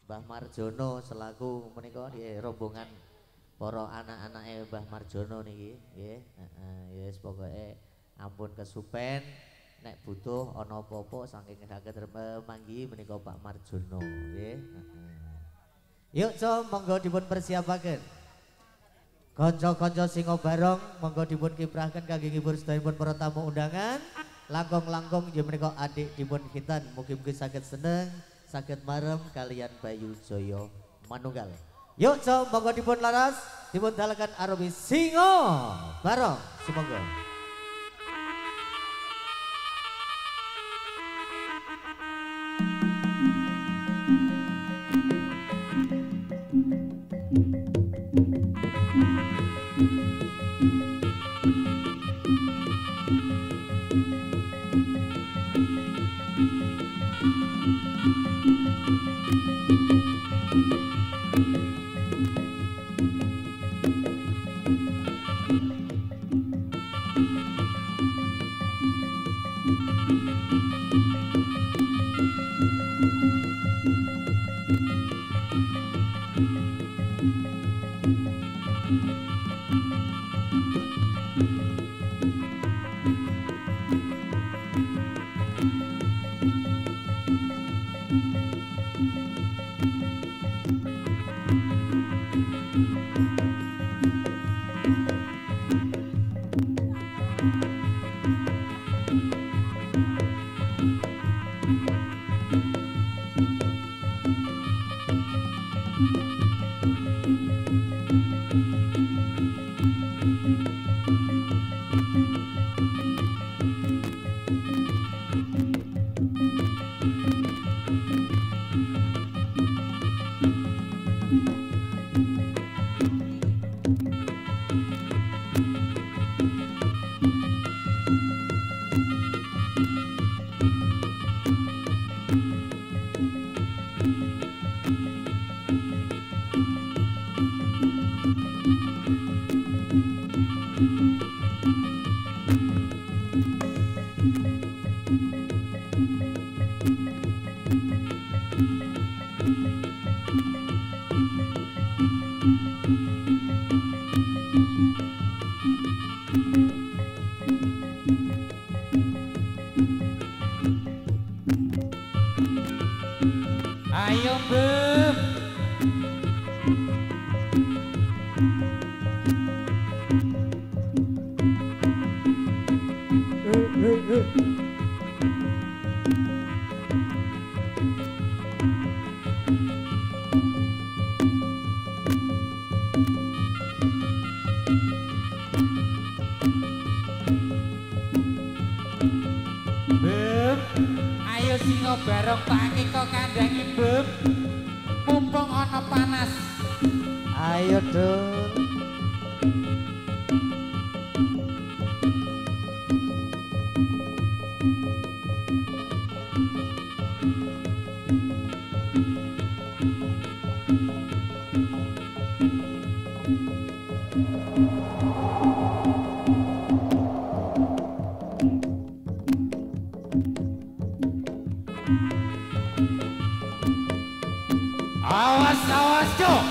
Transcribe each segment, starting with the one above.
Mbah Marjono selaku menika rombongan para anak-anake Mbah Marjono niki nggih. Heeh, yes pokoke ampun kesupen nek butuh ana apa-apa saking saged manggi menika Pak Marjono nggih. Yuk co monggo dipun persiapaken. Kanca-kanca singo barong monggo dipun kiprahaken kangge ngibur sedaya para tamu undangan. Langkung-langkung inggih menika adik dipun khitan mugi-mugi saged seneng, saged marem kalian Bayu Jaya manunggal. Yuk co monggo dipun laras dipun dalaken arupi singo barong sumangga. Ayo Beb. Beb, ayo singo bareng pake kok kandangi Beb. Mumpung ana panas. Ayo dong. Awas awas cok.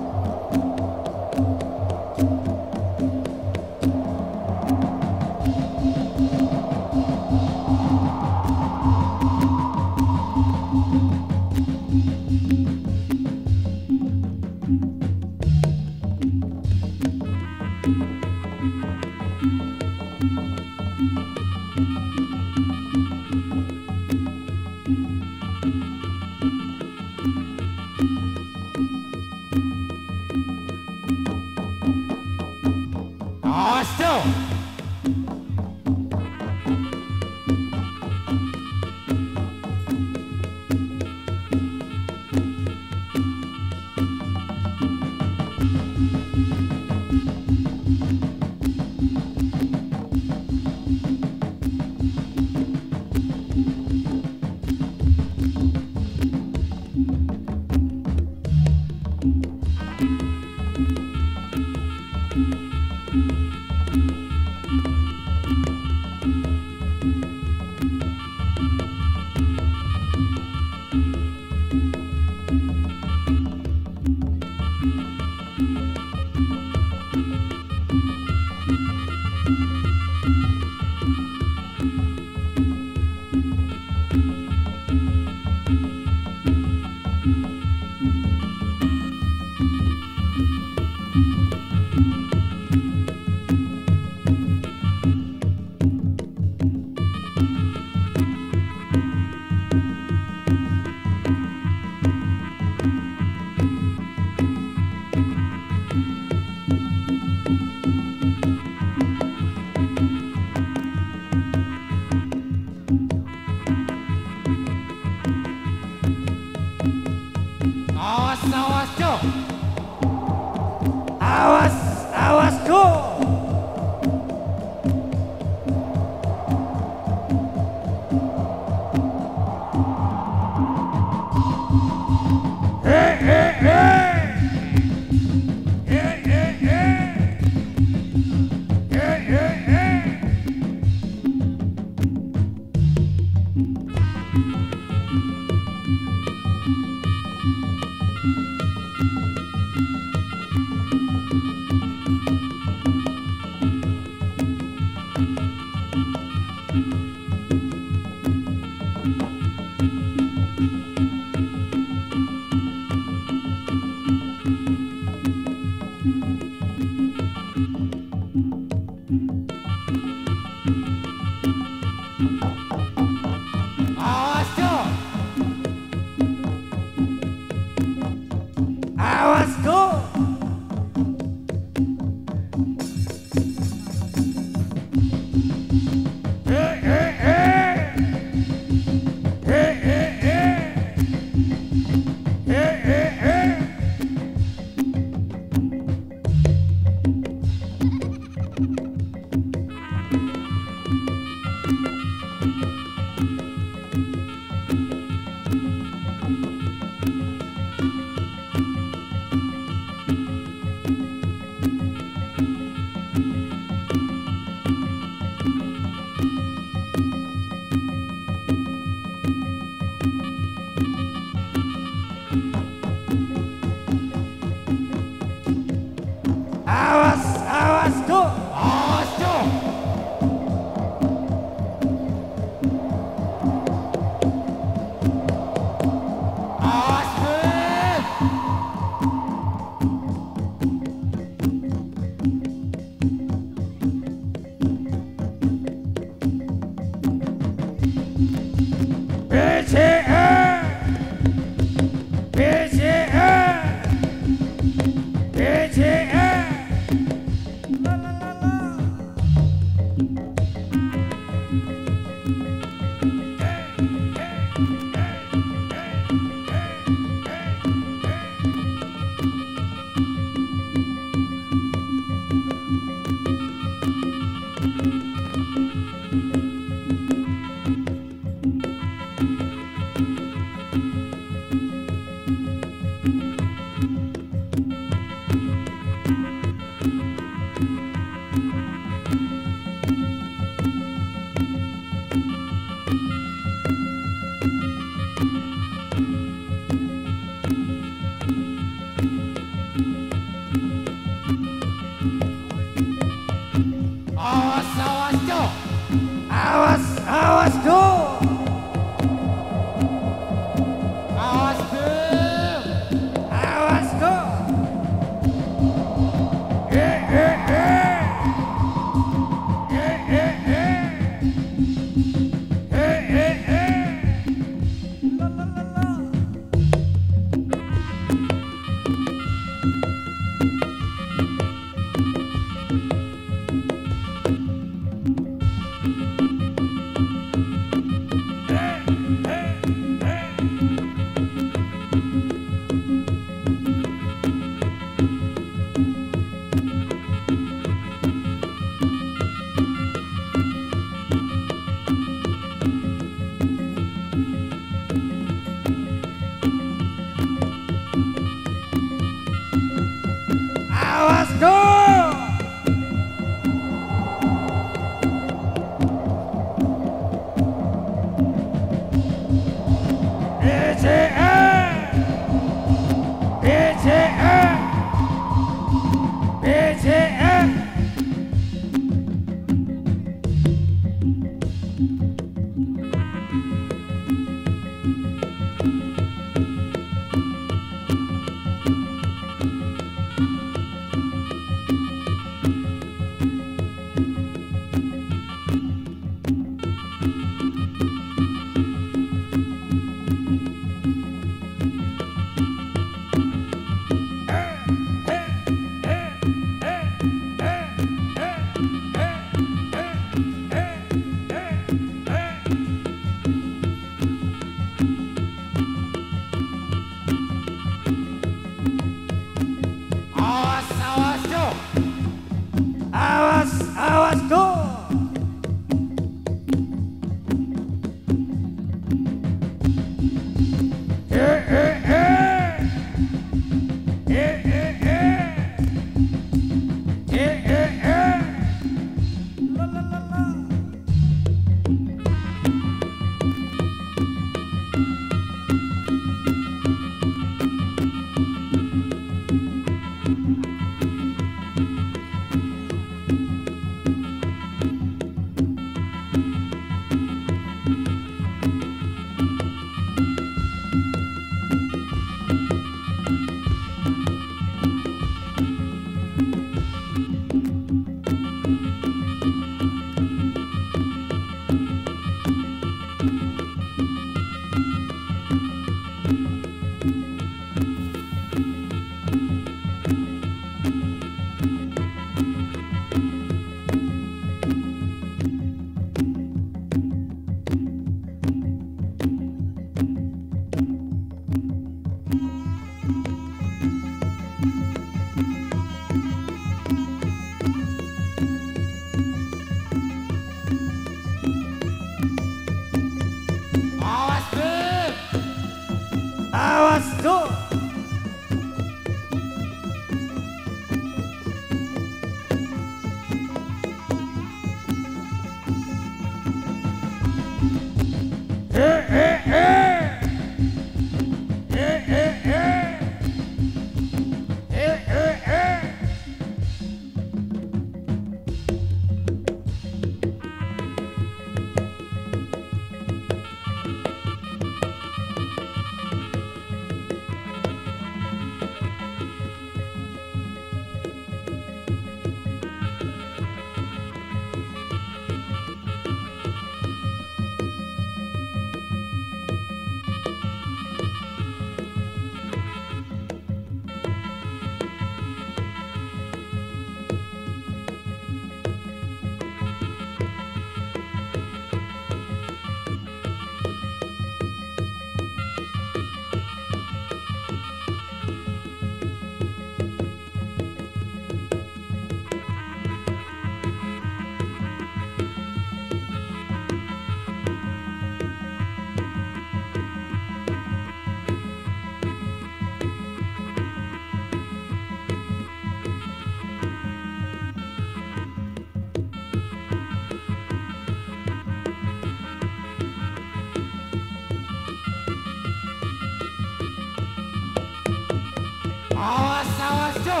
Awas, awas, do.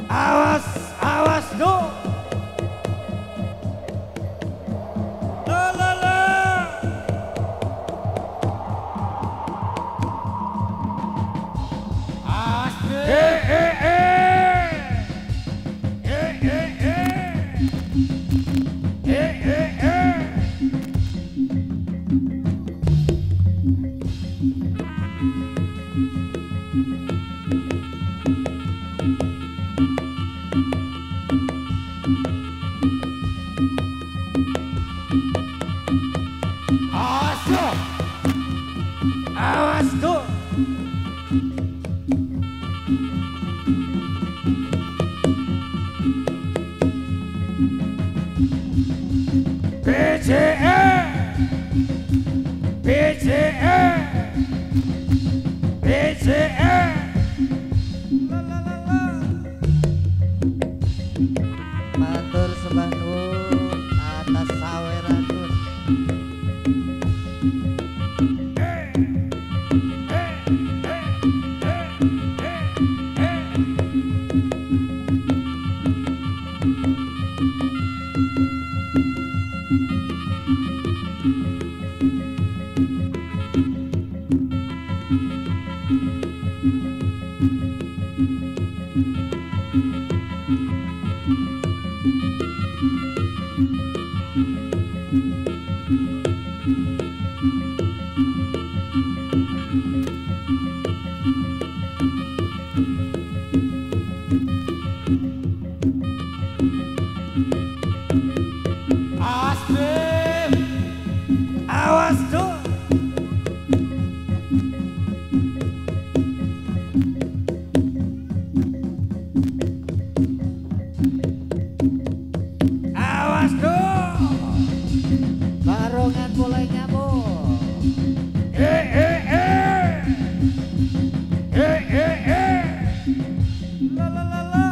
Awas, awas, do. La la la. Awas, do. Eh eh eh. Eh eh eh. Eh eh eh. Awas, do. Awas, do. BCE. BCE. BCE. La la la la. Matur sembah nuwun atas saweranipun. Awas, Beb. Awas, do. Awas, do. Barongan mulai nyambung. Eh eh eh. Eh eh eh. La la la la.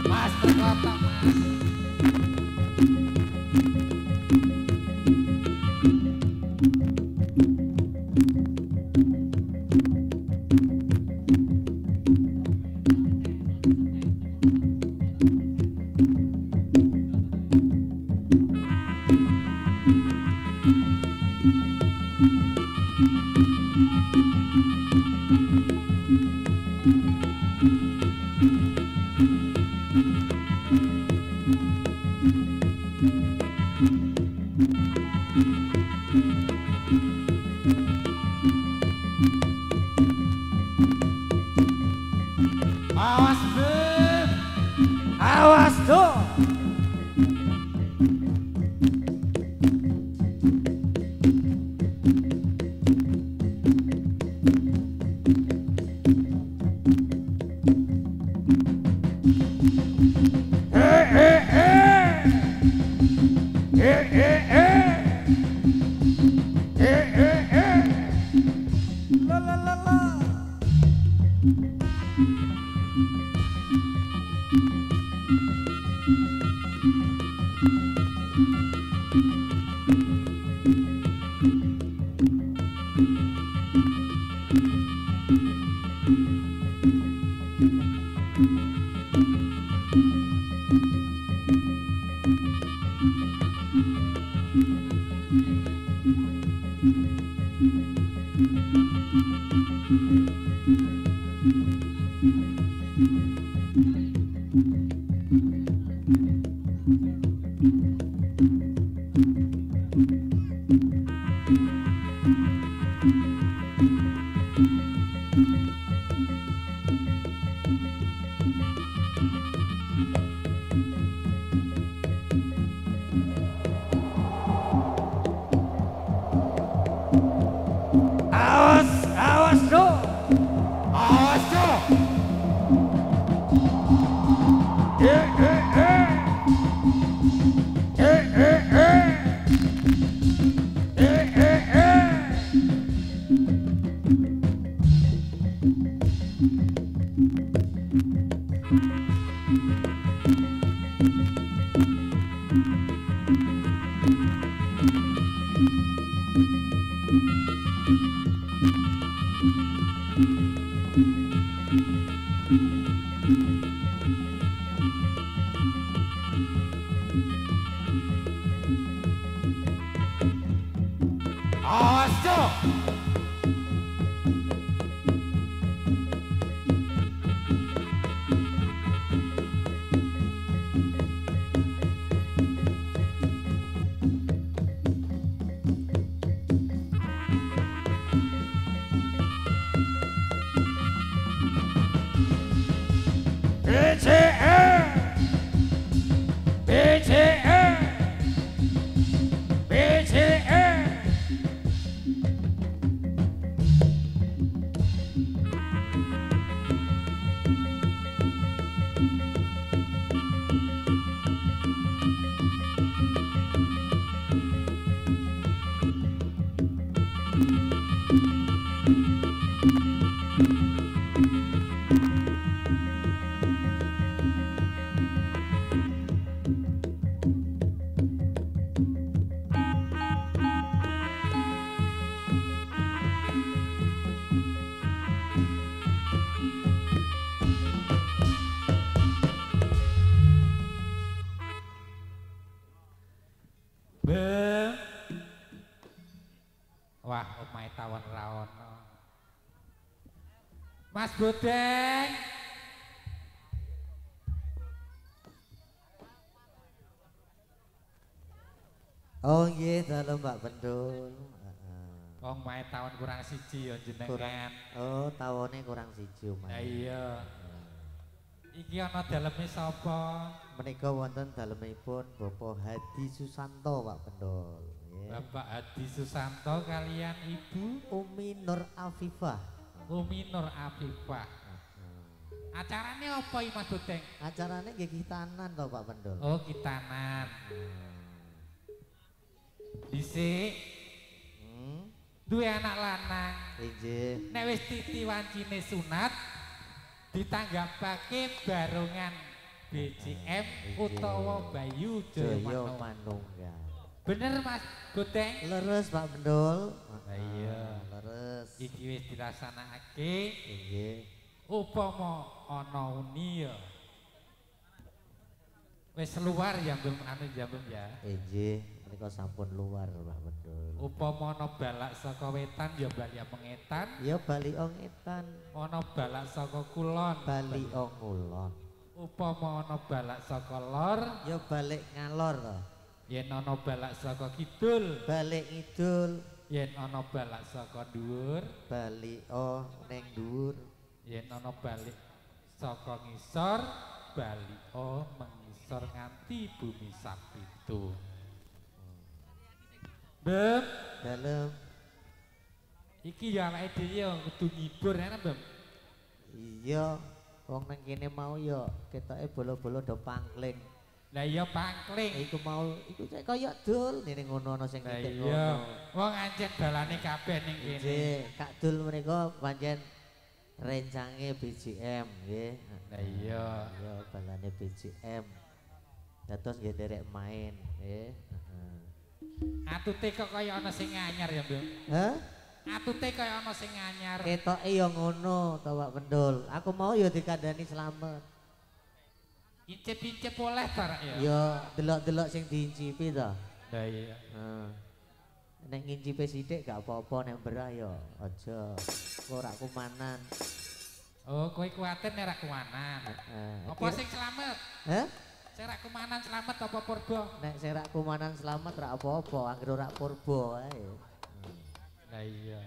Mas terkotak, Mas. Awas, Beb. Awas, do. Eh eh eh. Eh eh eh. Eh eh eh. La la la la. Awas, awas do. Awas do. Eh eh eh. Eh eh eh. Eh eh eh. Awas do. BCM BCM BCM Bem. Wah, omahe tawon ra ono. Mas Bodeng. Oh nggih, dalem Mbak Pendul. Wong mae tawon kurang siji ya jenengan. Oh, tawone kurang siji Lah Mas. iya. Iki ana daleme sapa? Menika wonten dalemipun Bapak Hadi Susanto Pak Pendul. Nggih. Bapak Hadi Susanto kalian Ibu Umi Nur Afifah. Umi Nur Afifah. Acarane apa iki Mas Bodeng? Acarane nggih kitanan to Pak Pendul. Oh, kitanan. Dhisik duwe anak lanang. Inggih. Nek wis titi wancine sunat ditanggapake barongan BCM utawa Bayu Jaya Jaya Manunggal. Bener Mas Bodeng? Leres Pak Pendul. Iya. Leres. Iki wis dilaksanaake Inggih. upama ana uni ya. Wis luar ya mbem anu ya mbem ya. Inggih, menika sampun luar Pak Pendul. Upama ana balak saka wetan ya bali mengetan, Ya bali ongetan, ana balak saka kulon, bali ngulon. upama ana balak saka lor, Ya balik ngalor to. yen ana balak saka kidul, Balik ngidul, yen ana balak saka dhuwur, bali ning dhuwur. yen ana balik saka ngisor, bali mengisor nganti bumi sapitu. Bem, Dalem iki ya awake dhewe ya kudu ngibur ana, Bem. iya wong nang kene mau ya ketoke bolo-bolo do pangkling. Lah iya pangkling. Iku mau iku cek kaya dul nene ngono ana sing Lah nitip iya, ngono. wong ancen dalane kabeh ning kene. Nggih, Kak Dul menika pancen rencange BCM nggih. Lah iya. Iya, balane BCM. Dados nggih derek main nggih. Heeh. Atute kok kaya ana sing anyar ya, Mbak. Hah? Atute kaya ana sing anyar. Ketoke ya ngono to Pak Pendul. Aku mau ya dikandani slamet. Incip-incip oleh barak ya. Ya delok-delok sing diincipi to. Lah iya. Heeh. Nek ngincipe sithik gak apa-apa nek berah ya aja. Kok ora kumanan. Oh, kowe kuwatir nek ra kuwanan. Heeh. Apa sing slamet? Hah? Sing ra kuwanan slamet apa purba? Nek serak kumanan selamat ra apa-apa, anggere ora purba ae. Lah iya.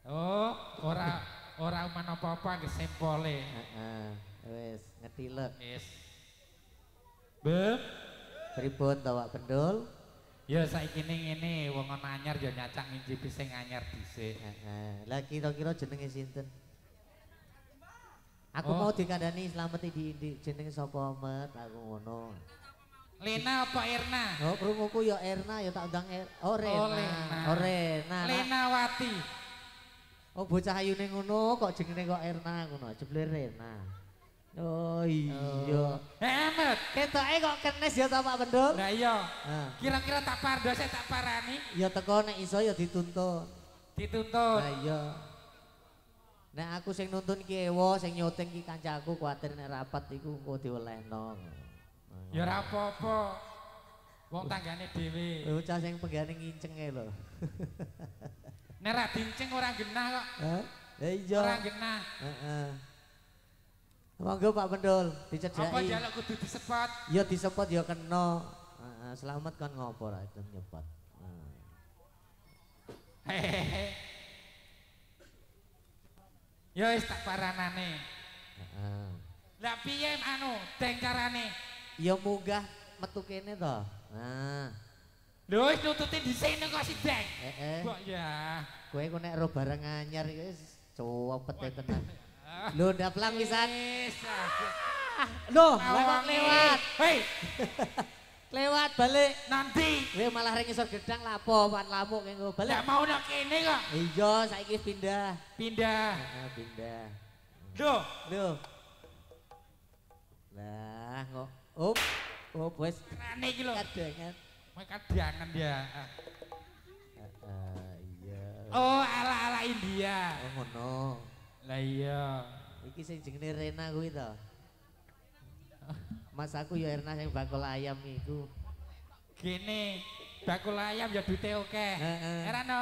Oh, ora uman apa-apa ge sempole. Heeh, wis. Tilek. Wis. Beb, Pripun to Pak Pendul? ya saiki ngene wong ana anyar ya nyacak ngincipi sing anyar dhisik. Heeh. Lah kira-kira jenenge sinten? Aku Oh. mau dikandani slameti di jenenge sapa Met aku ngono. Lena apa Erna? Oh, krunguku ya Erna ya tak undang Oh, Rena. Lena. Oh, Rena. Lenawati. Oh, bocah ayune ngono kok jenenge kok Erna ngono. Jebule Rena. Oh iya. Met. Ketoke kok kenes ya ta Pak Pendul? Lah iya. Nah, Kira-kira tak pardose tak parani ya teko nek iso ya dituntun. dituntut. Lah iya. Nek aku sing nuntun ki ewo, sing nyuting ki kancaku kuwatir nek rapat iku engko diolehno. Ya ora apa-apa. Wong tanggane dhewe. Bocah sing penggane ngincenge lho. Nek ra dinceng ora genah kok. Hah? Ya iya. Ora genah. Heeh. Monggo Pak Pendul, Apa dicedhaki. jaluk kudu disepot? Ya disepot ya kena. Heeh, selamat kan ngopo ra itu nyepot. Hehehe. Ya wis tak paranane. Heeh. Lah piye anu deng carane? Ya munggah metu kene to. Nah, Lho wis nututi dhisik kok si deng. heeh. Kok ya. Kowe kok nek ro barang anyar iki wis cuwepet tenan. Lho ndaplang pisan. Wis. Loh, Awangi. lewat. Hei, Lewat balik. nanti. Kowe malah ring isor gedang lapo, pan lamuk kengko Lah balik. mau nak kene kok. Iya, saiki wis pindah. Pindah. Heeh, pindah. Loh, Lho. Lah, kok. Op. Oh, wis carane iki lho. kadangan. Kowe kadangan ya. Iya. Oh, ala-ala India. Oh, ngono. Lah iya. Iki sing jenenge Rena kuwi to. Mas aku ya Erna sing bakul ayam iku. Gini, bakul ayam ya duite akeh. Heeh. Era no.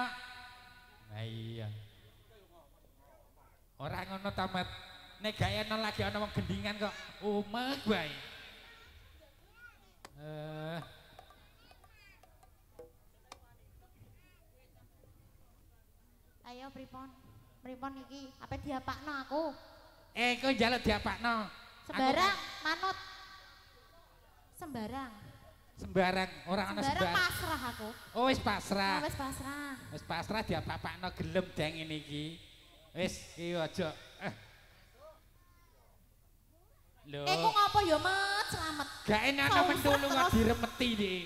Lah iya. Ora ngono ta, Mat. Nek gak eno lagi ana wong gendingan kok umek wae. Ayo pripon? Pripon iki? Apa diapakno aku? Kowe njaluk diapakno. Sembarang manut. Sembarang. Sembarang, ora ana Sembarang sembarang. pasrah aku. Oh wis pasrah. Wis pasrah. Wis pasrah diapakno gelem deng ngene iki. Wis iki aja. Lho. Ku ngopo ya Mat? Selamat. Gak enak ana Kau mendulu kok terus. diremeti dik.